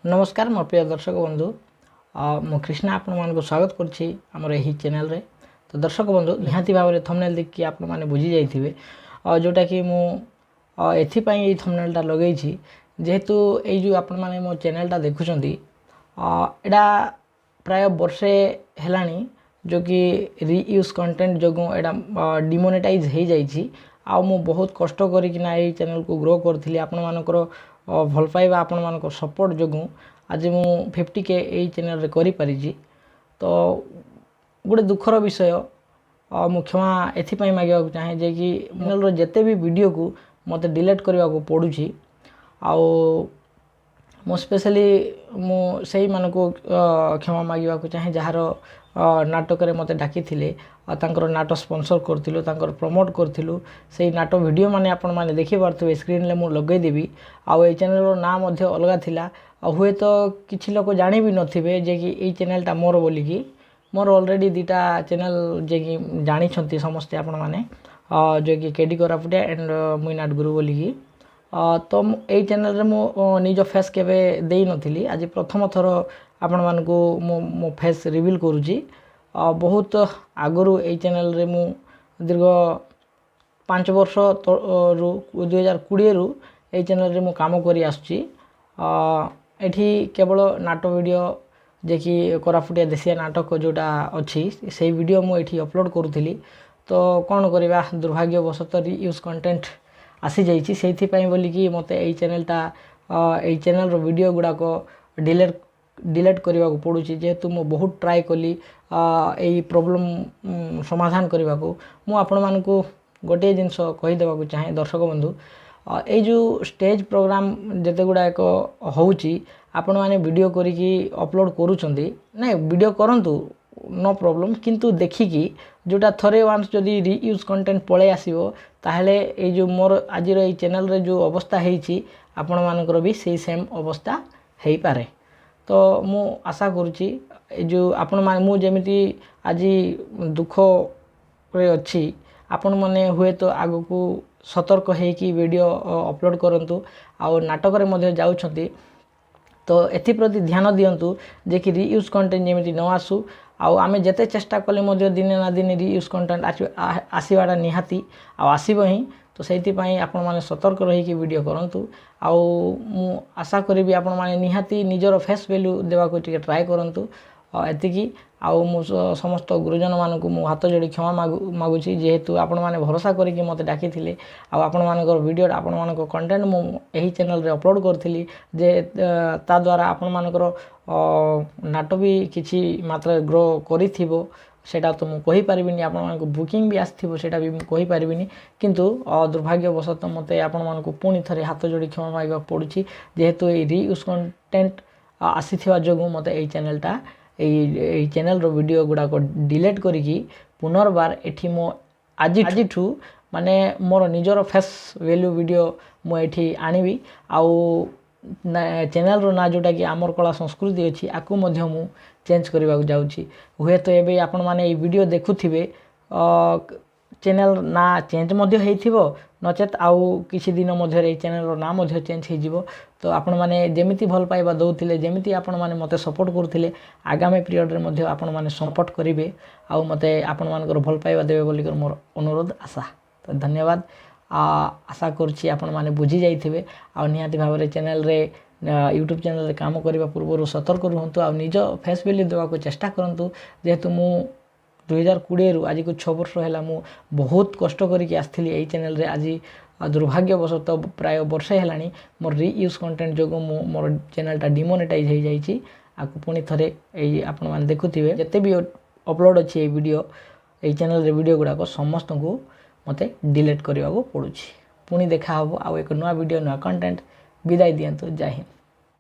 नमस्कार मोर प्रिय दर्शक बंधु मो कृष्णा आपण मानको स्वागत करछि हमर एही चैनल रे। तो दर्शक बंधु निहाती भाव में थंबनेल देखि आपण माने बुझी जाइथिबे जोटा कि मु एथि पई ए थंबनेल टा लगै छी जेहेतु ए जो आपण माने मो चैनल टा देखुछंती एडा प्राय वर्षे हेलानी जो कि रीयूज कंटेंट जोगु एडा डिमोनेटाइज हे जाई छी आ मु बहुत कष्ट करी कि ना ए चैनल को ग्रो करथिली आपण मानकर भल पाइबा आपण मानकर सपोर्ट जोगु आज मु 50K ए चैनल रे करि परिजी। तो गोटे दुखर विषय मु क्षमा एथि पई मागिया चाहे जे कि चैनल रो जते भी वीडियो को मते डिलीट करबा को पडुची आ मो स्पेशली मु सेही मानको क्षमा मागिया चाहे जहार नाटक रे मते डाकी थिले तांकर नाटक स्पॉन्सर करथिलु तांकर प्रमोट करथिलु सेही नाटक वीडियो माने आपण माने देखि पारथबे स्क्रीन ले मु लगै देबी आ ए चैनल रो नाम मध्ये अलगा थिला आ हुए तो किछि लोक जानि भी नथिबे जे कि ए चैनल टा मोर बोली कि मोर ऑलरेडी दुटा चैनल जे कि जानि छंती समस्त आपण माने जे कि केडी कोरापुटिया एंड मुइनाट गुरु बोली कि तो ए चैनल रे मो निजो फेस केबे देई नथिली आज प्रथम थर आपण मानको मो फेस रिवील करूची बहुत आगरु ए चैनल रे मु दीर्घ 5 वर्ष रु 2020 रु ए चैनल रे मु काम करी आछी एठी केवल नाटक वीडियो जे कि कोरापुटिया देसिया नाटक जोटा अछि से वीडियो मु एठी अपलोड करूथिली। तो कोन करबा दुर्भाग्यवशत यूज कंटेंट आसी जाइछि सेथि पई बोली कि मते ए चैनल टा ए चैनल रो वीडियो गुडा को डिलीट करबा को पडुछि जेहेतु मु बहुत ट्राई कली ए प्रॉब्लम समाधान करबा को मु आपण मानको गोटे जिंस कहि देबा को चाहे दर्शक बंधु ए जो स्टेज प्रोग्राम जते गुडा एक होउची आपण माने वीडियो करी कि अपलोड करूछंती नै वीडियो करंतु नो प्रॉब्लम किंतु देखि कि जोटा थरे वांस जदी रीयूज कंटेंट पळे आसीबो ताहले ए जो मोर आज रो ए चैनल रे जो अवस्था हेची आपण मानकर भी सेही सेम अवस्था हेई पारे। तो मु आशा करूची जो आपण मान मु जेमिति आज दुख रे अछि आपण माने हुए तो आगु को सतर्क हे कि वीडियो अपलोड करंतु आ नाटक रे मध्ये जाउछंती तो एथि प्रति ध्यान दियंतु जे कि रीयूज कंटेंट जेमिति न आसु आ आमे जते चेष्टा कले मध्ये दिने ना दिने रीयूज कंटेंट आसीबाडा निहाती आ आसीबो ही। तो सेति पई आपण माने सतर्क रही कि वीडियो करंतु आ मु आशा करिबी आपण माने निहाती निजर फेस वैल्यू देबा को टिके ट्राई करंतु एतिकी आ मु समस्त गुरुजन मानकु मु हाथ जोड़ी क्षमा मागुची जेहेतु आपण माने भरोसा करी कि मते डाकी थिले आ आपण मानकर वीडियो आपण मानकर कंटेंट मु एही चैनल रे अपलोड करथिली जे ता द्वारा आपण मानकर नाटक भी किछि मात्रा ग्रो करिथिबो सेटा तो मु कहि परिबिनी आपण मानको बुकिंग भी आस्थिबो सेटा भी मु कहि परिबिनी किंतु दुर्भाग्यवशत मते आपण मानको पुनी थरे हाथ जोड़ी क्षमा मागबा पडुची जेहेतु ए रीयूज कंटेंट आसीथिबा जोगु मते ए चैनल टा ए चैनल रो वीडियो गुडा को डिलीट करी कि पुनर्बार एठी मो आज ठू माने मोर निजर फेस वैल्यू वीडियो मो एठी आनिबी आउ चैनल रो ना जोटा कि आमर कला संस्कृति अछि आकु मध्य मु चेंज करबा को जाउची हुए तो एबे आपण माने ए वीडियो देखुथिबे चैनल ना चेंज मध्य हेइथिबो नचेत आउ किछि दिन मध्य रे चैनल रो नाम मध्य चेंज हे जिवो। तो आपण माने जेमिति भल पाइबा दउथिले जेमिति आपण माने मते सपोर्ट करथिले आगामी पीरियड रे मध्य आपण माने सपोर्ट करिवे आउ मते आपण मानकर भल पाइबा देबे बोली कर मोर अनुरोध आशा। तो धन्यवाद आशा करछि आपण माने बुझी जाइथिबे आ निहाती भाव रे चैनल रे यूट्यूब चैनल रे काम करबा पूर्व सतर्क रहंतु आ निज फेस वैल्यू देबा को चेष्टा करंतु जेहेतु मु 2020 रु आज को 6 वर्ष हैला मु बहुत कष्ट करी आस्थली ए चैनल रे आज दुर्भाग्यवशत प्राय वर्ष हेलानी मोर रीयूज कंटेंट जोगो मोर चैनल टा डिमोनेटाइज हे जाईची आकु पुनी थरे ए आपण मान देखुथिबे जते भी अपलोड अछि ए वीडियो ए चैनल रे वीडियो गुडा को समस्त को मते डिलीट करबा को पडुची। पुनी देखा हबो आ एक नया वीडियो नया कंटेंट विदाई दियंतु। जय हिंद।